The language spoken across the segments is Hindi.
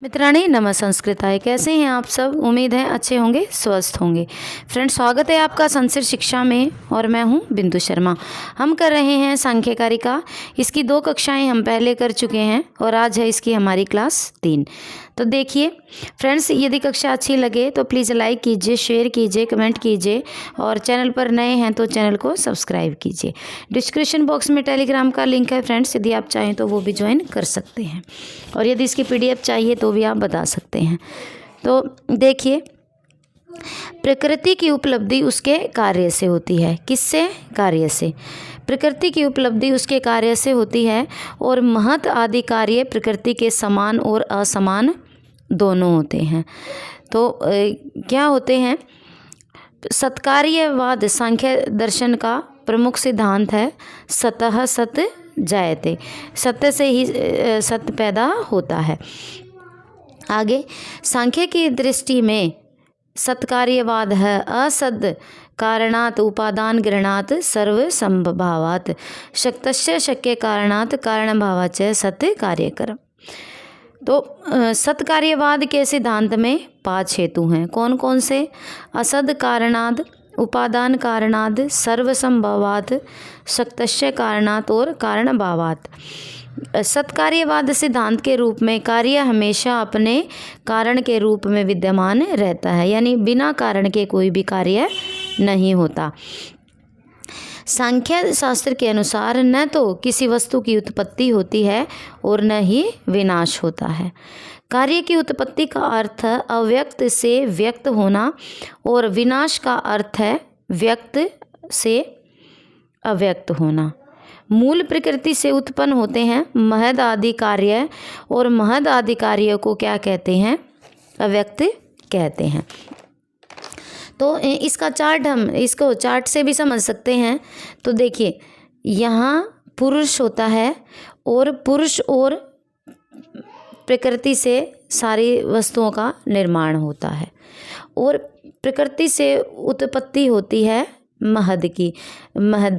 मित्राणि नमः संस्कृताय। कैसे हैं आप सब? उम्मीद है अच्छे होंगे, स्वस्थ होंगे। फ्रेंड्स, स्वागत है आपका संस्कृत शिक्षा में और मैं हूं बिंदु शर्मा। हम कर रहे हैं सांख्यकारिका। इसकी 2 कक्षाएं हम पहले कर चुके हैं और आज है इसकी हमारी क्लास 3। तो देखिए फ्रेंड्स, यदि कक्षा अच्छी लगे तो प्लीज़ लाइक कीजिए, शेयर कीजिए, कमेंट कीजिए और चैनल पर नए हैं तो चैनल को सब्सक्राइब कीजिए। डिस्क्रिप्शन बॉक्स में टेलीग्राम का लिंक है फ्रेंड्स, यदि आप चाहें तो वो भी ज्वाइन कर सकते हैं और यदि इसकी PDF चाहिए तो भी आप बता सकते हैं। तो देखिए, प्रकृति की उपलब्धि उसके कार्य से होती है। किससे? कार्य से। प्रकृति की उपलब्धि उसके कार्य से होती है और महत् आदि कार्य प्रकृति के समान और असमान दोनों होते हैं। तो क्या होते हैं? सत्कार्यवाद सांख्य दर्शन का प्रमुख सिद्धांत है। सतः सत जायते, सत्य से ही सत्य पैदा होता है। आगे, सांख्य की दृष्टि में सत्कार्यवाद है असद कारणात उपादान ग्रहणात सर्व संभावात शक्तस्य शक्य कारणात कारण भावाच सत्य कार्यक्रम। तो सत्कार्यवाद के सिद्धांत में 5 हेतु हैं। कौन कौन से? असद कारणाद, उपादान कारणाद, सर्व संभवात, शक्तस्य कारणात और कारण भावात। सत्कार्यवाद सिद्धांत के रूप में कार्य हमेशा अपने कारण के रूप में विद्यमान रहता है, यानी बिना कारण के कोई भी कार्य नहीं होता। सांख्य शास्त्र के अनुसार न तो किसी वस्तु की उत्पत्ति होती है और न ही विनाश होता है। कार्य की उत्पत्ति का अर्थ अव्यक्त से व्यक्त होना और विनाश का अर्थ है व्यक्त से अव्यक्त होना। मूल प्रकृति से उत्पन्न होते हैं महद आदि कार्य और महद आदि कार्य को क्या कहते हैं? अव्यक्त कहते हैं। तो इसका चार्ट हम इसको चार्ट से भी समझ सकते हैं। तो देखिए, यहाँ पुरुष होता है और पुरुष और प्रकृति से सारी वस्तुओं का निर्माण होता है और प्रकृति से उत्पत्ति होती है महद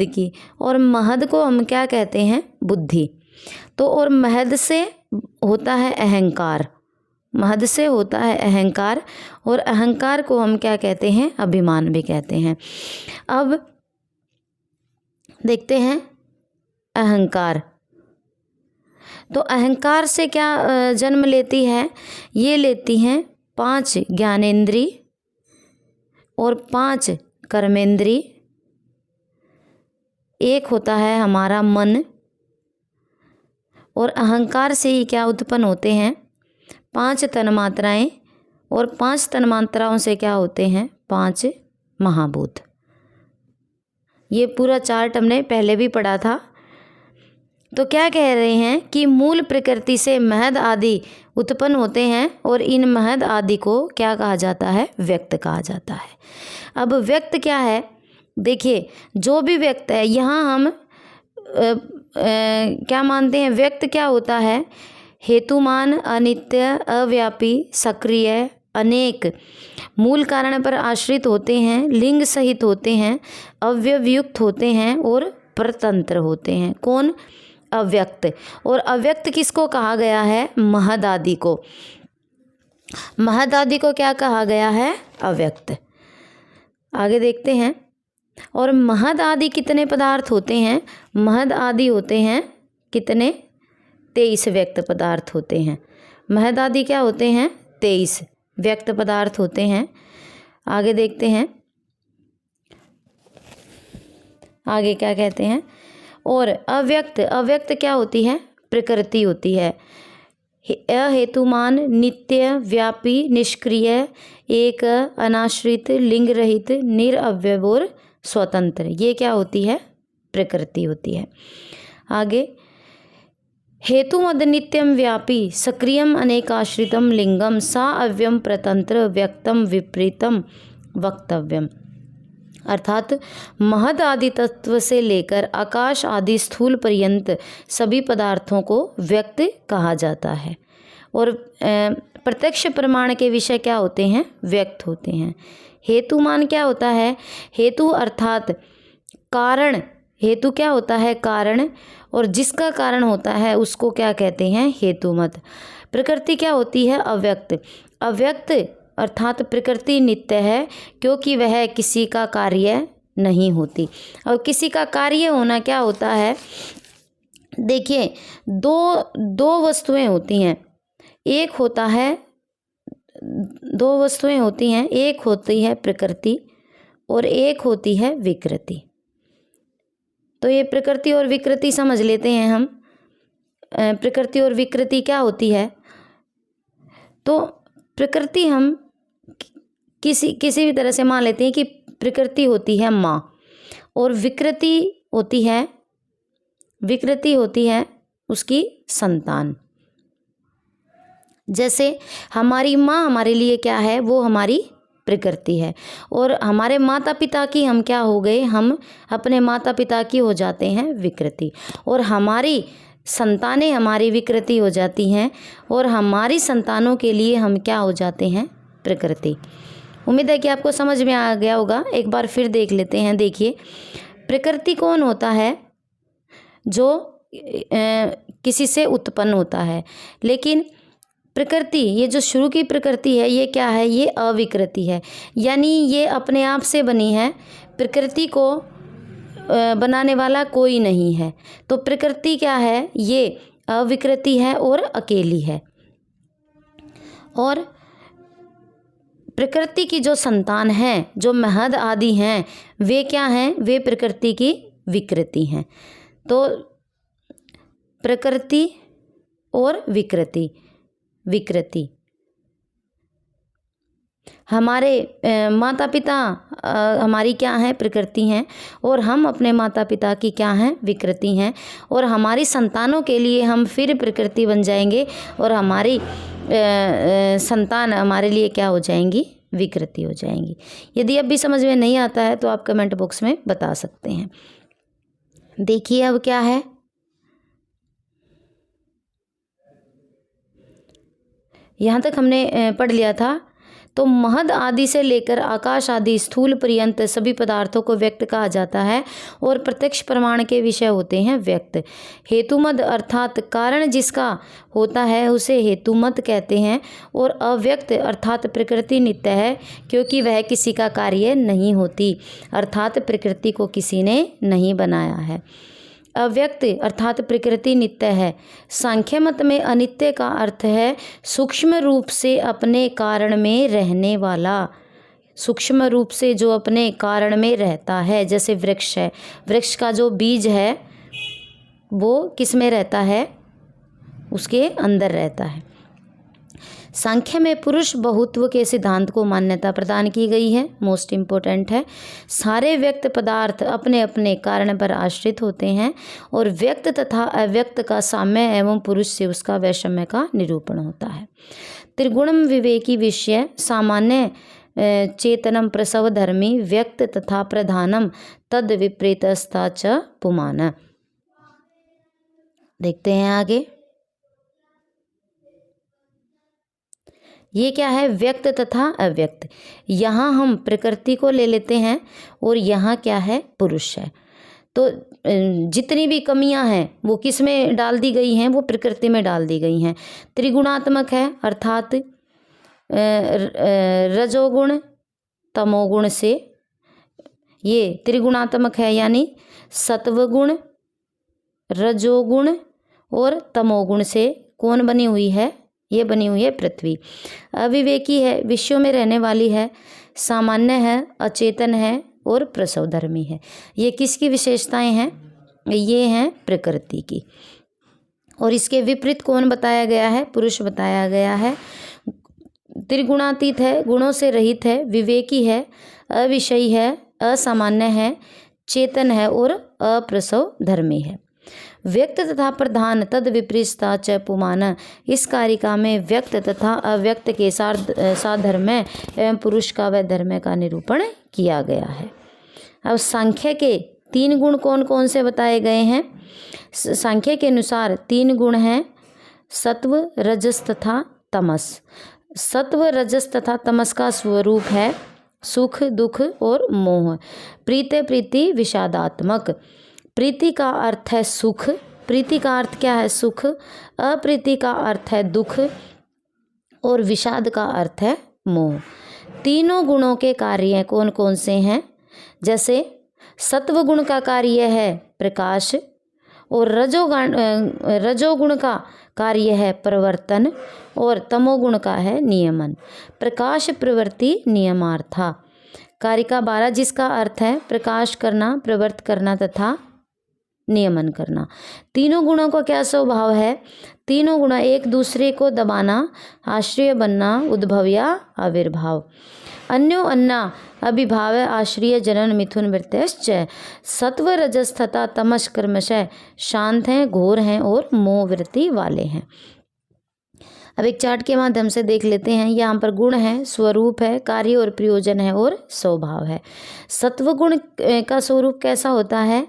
की और महद को हम क्या कहते हैं? बुद्धि। तो और महद से होता है अहंकार, महद से होता है अहंकार और अहंकार को हम क्या कहते हैं? अभिमान भी कहते हैं। अब देखते हैं अहंकार। तो अहंकार से क्या जन्म लेती है? ये लेती हैं 5 ज्ञानेंद्री और 5 कर्मेंद्री। एक होता है हमारा मन और अहंकार से ही क्या उत्पन्न होते हैं? 5 तन्मात्राएं और 5 तन्मात्राओं से क्या होते हैं? 5 महाभूत। ये पूरा चार्ट हमने पहले भी पढ़ा था। तो क्या कह रहे हैं कि मूल प्रकृति से महद आदि उत्पन्न होते हैं और इन महद आदि को क्या कहा जाता है? व्यक्त कहा जाता है। अब व्यक्त क्या है? देखिए, जो भी व्यक्त है, यहाँ हम क्या मानते हैं? व्यक्त क्या होता है? हेतुमान, अनित्य, अव्यापी, सक्रिय, अनेक, मूल कारण पर आश्रित होते हैं, लिंग सहित होते हैं, अव्यवयुक्त होते हैं और परतंत्र होते हैं। कौन? अव्यक्त। और अव्यक्त किसको कहा गया है? महद आदि को। महद आदि को क्या कहा गया है? अव्यक्त। आगे देखते हैं। और महद आदि कितने पदार्थ होते हैं? महद आदि होते हैं कितने? 23 व्यक्त पदार्थ होते हैं। महद आदि क्या होते हैं? 23 व्यक्त पदार्थ होते हैं। आगे देखते हैं, आगे क्या कहते हैं? और अव्यक्त, अव्यक्त क्या होती है? प्रकृति होती है। अहेतुमान, नित्य, व्यापी, निष्क्रिय, एक, अनाश्रित, लिंग रहित, निरअवयव और स्वतंत्र। ये क्या होती है? प्रकृति होती है। आगे, हेतुमद नित्यम व्यापी सक्रियम अनेकाश्रितम लिंगम सा अव्यम प्रतंत्र व्यक्तम विपरीतम वक्तव्यम। अर्थात महद आदि तत्व से लेकर आकाश आदि स्थूल पर्यंत सभी पदार्थों को व्यक्त कहा जाता है और प्रत्यक्ष प्रमाण के विषय क्या होते हैं? व्यक्त होते हैं। हेतुमान क्या होता है? हेतु अर्थात कारण। हेतु क्या होता है? कारण। और जिसका कारण होता है उसको क्या कहते हैं? हेतुमत। प्रकृति क्या होती है? अव्यक्त। अव्यक्त अर्थात प्रकृति नित्य है, क्योंकि वह किसी का कार्य नहीं होती। और किसी का कार्य होना क्या होता है? देखिए, दो वस्तुएं होती हैं। एक होता है, दो वस्तुएं होती हैं, एक होती है प्रकृति और एक होती है विकृति। तो ये प्रकृति और विकृति समझ लेते हैं हम। प्रकृति और विकृति क्या होती है? तो प्रकृति हम किसी भी तरह से मान लेते हैं कि प्रकृति होती है माँ, और विकृति होती है उसकी संतान। जैसे हमारी माँ हमारे लिए क्या है? वो हमारी प्रकृति है। और हमारे माता पिता की हम क्या हो गए? हम अपने माता पिता की हो जाते हैं विकृति। और हमारी संतानें हमारी विकृति हो जाती हैं, और हमारी संतानों के लिए हम क्या हो जाते हैं? प्रकृति। उम्मीद है कि आपको समझ में आ गया होगा। एक बार फिर देख लेते हैं। देखिए, प्रकृति कौन होता है? जो किसी से उत्पन्न होता है। लेकिन प्रकृति, ये जो शुरू की प्रकृति है, ये क्या है? ये अविकृति है, यानी ये अपने आप से बनी है। प्रकृति को बनाने वाला कोई नहीं है। तो प्रकृति क्या है? ये अविकृति है और अकेली है। और प्रकृति की जो संतान हैं, जो महद आदि हैं, वे क्या हैं? वे प्रकृति की विकृति हैं। तो प्रकृति और विकृति हमारे माता पिता हमारी क्या हैं? प्रकृति हैं, और हम अपने माता पिता की क्या हैं? विकृति हैं। और हमारी संतानों के लिए हम फिर प्रकृति बन जाएंगे, और हमारी संतान हमारे लिए क्या हो जाएंगी? विकृति हो जाएंगी। यदि अब भी समझ में नहीं आता है तो आप कमेंट बॉक्स में बता सकते हैं। देखिए अब क्या है, यहाँ तक हमने पढ़ लिया था। तो महद आदि से लेकर आकाश आदि स्थूल पर्यंत सभी पदार्थों को व्यक्त कहा जाता है, और प्रत्यक्ष प्रमाण के विषय होते हैं व्यक्त। हेतुमद अर्थात कारण जिसका होता है उसे हेतुमत कहते हैं, और अव्यक्त अर्थात प्रकृति नित्य है, क्योंकि वह किसी का कार्य नहीं होती, अर्थात प्रकृति को किसी ने नहीं बनाया है। अव्यक्त अर्थात प्रकृति नित्य है। सांख्य मत में अनित्य का अर्थ है सूक्ष्म रूप से अपने कारण में रहने वाला। सूक्ष्म रूप से जो अपने कारण में रहता है, जैसे वृक्ष है, वृक्ष का जो बीज है वो किस में रहता है? उसके अंदर रहता है। सांख्य में पुरुष बहुत्व के सिद्धांत को मान्यता प्रदान की गई है। मोस्ट इम्पोर्टेंट है। सारे व्यक्त पदार्थ अपने अपने कारण पर आश्रित होते हैं, और व्यक्त तथा अव्यक्त का साम्य एवं पुरुष से उसका वैषम्य का निरूपण होता है। त्रिगुणम विवेकी विषय सामान्य चेतनम प्रसव धर्मी व्यक्त तथा प्रधानम तद विपरीतस्था च पुमान। देखते हैं आगे। ये क्या है? व्यक्त तथा अव्यक्त। यहाँ हम प्रकृति को ले लेते हैं, और यहाँ क्या है? पुरुष है। तो जितनी भी कमियां हैं वो किस में डाल दी गई हैं? वो प्रकृति में डाल दी गई हैं। त्रिगुणात्मक है, अर्थात रजोगुण तमोगुण से ये त्रिगुणात्मक है, यानी सत्वगुण, रजोगुण और तमोगुण से कौन बनी हुई है? ये बनी हुई है पृथ्वी। अविवेकी है, विश्व में रहने वाली है, सामान्य है, अचेतन है और प्रसवधर्मी है। ये किसकी विशेषताएं हैं? ये हैं प्रकृति की। और इसके विपरीत कौन बताया गया है? पुरुष बताया गया है। त्रिगुणातीत है, गुणों से रहित है, विवेकी है, अविषयी है, असामान्य है, चेतन है और अप्रसवधर्मी है। व्यक्त तथा प्रधान तद विपरीतता च पुमान। इस कारिका में व्यक्त तथा अव्यक्त के साधर्म्य एवं पुरुष का व धर्म का निरूपण किया गया है। अब सांख्य के 3 गुण कौन कौन से बताए गए हैं? सांख्य के अनुसार 3 गुण हैं, सत्व, रजस तथा तमस। सत्व, रजस तथा तमस का स्वरूप है सुख, दुख और मोह। प्रीति विषादात्मक। प्रीति का अर्थ है सुख, प्रीति का अर्थ क्या है? सुख। अप्रीति का अर्थ है दुख और विषाद का अर्थ है मोह। तीनों गुणों के कार्य कौन कौन से हैं? जैसे सत्व गुण का कार्य है प्रकाश और रजोगुण का कार्य है प्रवर्तन और तमोगुण का है नियमन। प्रकाश प्रवृत्ति नियमार्था। कारिका 12 जिसका अर्थ है प्रकाश करना, प्रवृत्त करना तथा नियमन करना। तीनों गुणों का क्या स्वभाव है? तीनों गुण एक दूसरे को दबाना, आश्रय बनना, उद्भव या आविर्भाव। अन्यो अन्ना अभिभाव आश्रय जनन मिथुन वृत्तश्च। सत्व रजस तथा तमस कर्मशः शांत हैं, घोर हैं और मोह वृत्ति वाले हैं। अब एक चार्ट के माध्यम से देख लेते हैं। यहाँ पर गुण है, स्वरूप है, कार्य और प्रयोजन है और स्वभाव है। सत्व गुण का स्वरूप कैसा होता है?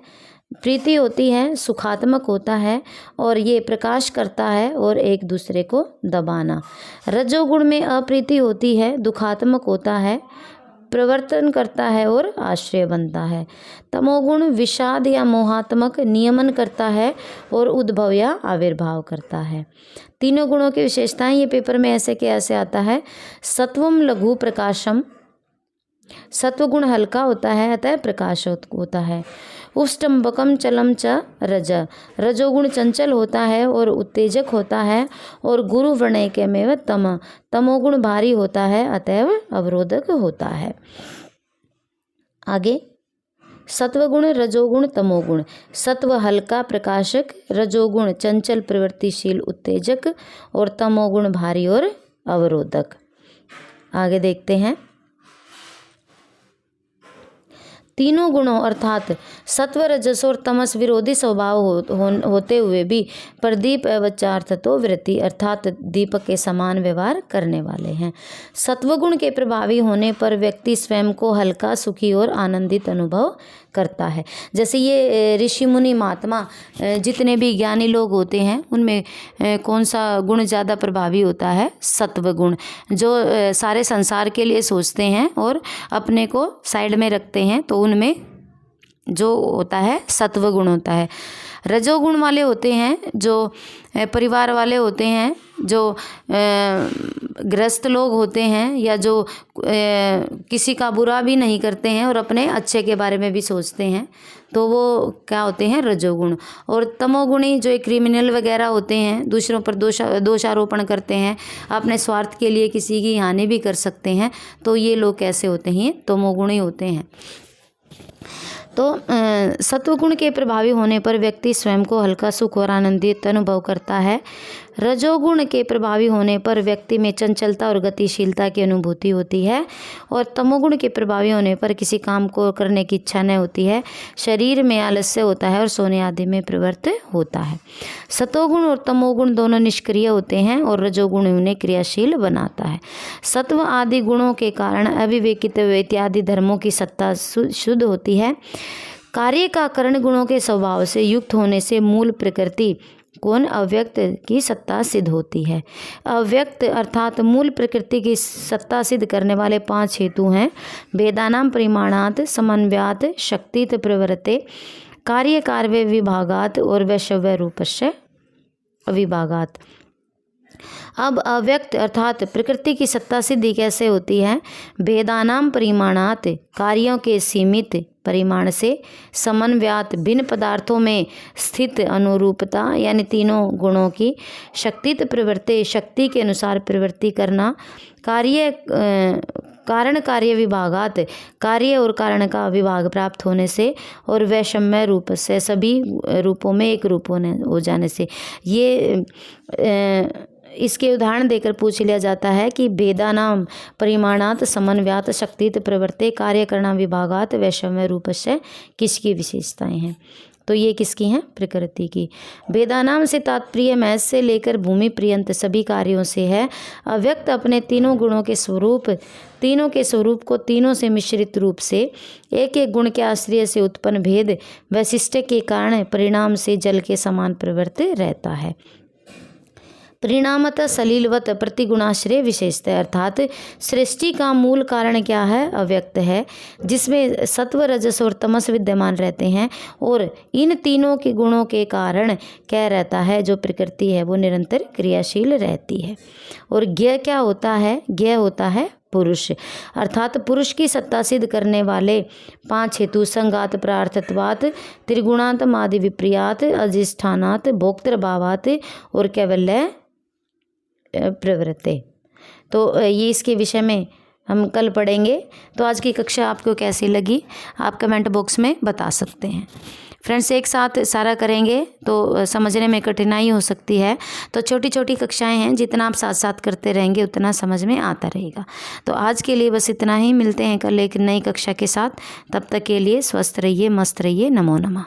प्रीति होती है, सुखात्मक होता है और ये प्रकाश करता है और एक दूसरे को दबाना। रजोगुण में अप्रीति होती है, दुखात्मक होता है, प्रवर्तन करता है और आश्रय बनता है। तमोगुण विषाद या मोहात्मक, नियमन करता है और उद्भव या आविर्भाव करता है। तीनों गुणों की विशेषताएं ये पेपर में ऐसे के ऐसे आता है। सत्वम लघु प्रकाशम, सत्वगुण हल्का होता है अतः प्रकाश होता है। उष्टम्बकम चलम च रज, रजोगुण चंचल होता है और उत्तेजक होता है। और गुरु व्रणैक्य में तम, तमोगुण भारी होता है अतएव अवरोधक होता है। आगे सत्वगुण, रजोगुण, तमोगुण। सत्व हल्का प्रकाशक, रजोगुण चंचल प्रवृत्तिशील उत्तेजक और तमोगुण भारी और अवरोधक। आगे देखते हैं। तीनों गुणों अर्थात सत्व रजस और तमस विरोधी स्वभाव होते हुए भी प्रदीप अवचार्थ तो वृत्ति अर्थात दीपक के समान व्यवहार करने वाले हैं। सत्वगुण के प्रभावी होने पर व्यक्ति स्वयं को हल्का, सुखी और आनंदित अनुभव करता है। जैसे ये ऋषि मुनि महात्मा जितने भी ज्ञानी लोग होते हैं उनमें कौन सा गुण ज़्यादा प्रभावी होता है? सत्व गुण, जो सारे संसार के लिए सोचते हैं और अपने को साइड में रखते हैं, तो उनमें जो होता है सत्व गुण होता है। रजोगुण वाले होते हैं जो परिवार वाले होते हैं, जो गृहस्थ लोग होते हैं या जो किसी का बुरा भी नहीं करते हैं और अपने अच्छे के बारे में भी सोचते हैं, तो वो क्या होते हैं? रजोगुण। और तमोगुणी जो क्रिमिनल वगैरह होते हैं, दूसरों पर दोषारोपण करते हैं, अपने स्वार्थ के लिए किसी की हानि भी कर सकते हैं, तो ये लोग कैसे होते हैं? तमोगुणी होते हैं। तो सत्वगुण के प्रभावी होने पर व्यक्ति स्वयं को हल्का, सुख और आनंदित अनुभव करता है। रजोगुण के प्रभावी होने पर व्यक्ति में चंचलता और गतिशीलता की अनुभूति होती है। और तमोगुण के प्रभावी होने पर किसी काम को करने की इच्छा न होती है, शरीर में आलस्य होता है और सोने आदि में प्रवृत्त होता है। सतोगुण और तमोगुण दोनों निष्क्रिय होते हैं और रजोगुण उन्हें क्रियाशील बनाता है। सत्व आदि गुणों के कारण अविवेकित इत्यादि धर्मों की सत्ता शुद्ध होती है। कार्य का करण गुणों के स्वभाव से युक्त होने से मूल प्रकृति कौन? अव्यक्त की सत्ता सिद्ध होती है। अव्यक्त अर्थात मूल प्रकृति की सत्ता सिद्ध करने वाले 5 हेतु हैं। भेदानाम परिमाणात, समन्वयात, शक्तित प्रवृत्ते, कार्य कार्य विभागात और वैश्व्य रूपस्य विभागात। अब अव्यक्त अर्थात प्रकृति की सत्ता सिद्धि कैसे होती है? भेदानाम परिमाणात, कार्यों के सीमित परिमाण से, समन्वयात, भिन्न पदार्थों में स्थित अनुरूपता यानी तीनों गुणों की, शक्तित प्रवृत्ति, शक्ति के अनुसार प्रवृत्ति करना, कारण कार्य विभागात, कार्य और कारण का विभाग प्राप्त होने से, और वैषम्य रूप से, सभी रूपों में एक रूप हो जाने से। ये इसके उदाहरण देकर पूछ लिया जाता है कि भेदानाम परिमाणात, समन्वयात, शक्तित प्रवृत्ति, कार्यकरण विभागात, वैषम्य रूपस्य किसकी विशेषताएं हैं? तो ये किसकी हैं? प्रकृति की। भेदानाम से तात्पर्य महज से लेकर भूमि पर्यंत सभी कार्यों से है। अव्यक्त अपने तीनों गुणों के स्वरूप, तीनों के स्वरूप को तीनों से मिश्रित रूप से एक एक गुण के आश्रय से उत्पन्न भेद वैशिष्ट के कारण परिणाम से जल के समान प्रवृत्त रहता है। परिणामतः सलीलवत प्रतिगुणाश्रय विशेषतः, अर्थात सृष्टि का मूल कारण क्या है? अव्यक्त है, जिसमें सत्व रजस और तमस विद्यमान रहते हैं, और इन तीनों के गुणों के कारण क्या रहता है? जो प्रकृति है वो निरंतर क्रियाशील रहती है। और ज्ञ क्या होता है? ज्ञ होता है पुरुष, अर्थात पुरुष की सत्ता सिद्ध करने वाले 5 हेतु संगात प्रार्थत्वात् त्रिगुणांत मादि विप्रियात अधिष्ठानात् भोक्तृभावात् और कैवल्य प्रवृत्ति। तो ये इसके विषय में हम कल पढ़ेंगे। तो आज की कक्षा आपको कैसी लगी आप कमेंट बॉक्स में बता सकते हैं। फ्रेंड्स, एक साथ सारा करेंगे तो समझने में कठिनाई हो सकती है, तो छोटी छोटी कक्षाएं हैं, जितना आप साथ साथ करते रहेंगे उतना समझ में आता रहेगा। तो आज के लिए बस इतना ही, मिलते हैं कल एक नई कक्षा के साथ। तब तक के लिए स्वस्थ रहिए, मस्त रहिए। नमो नमः।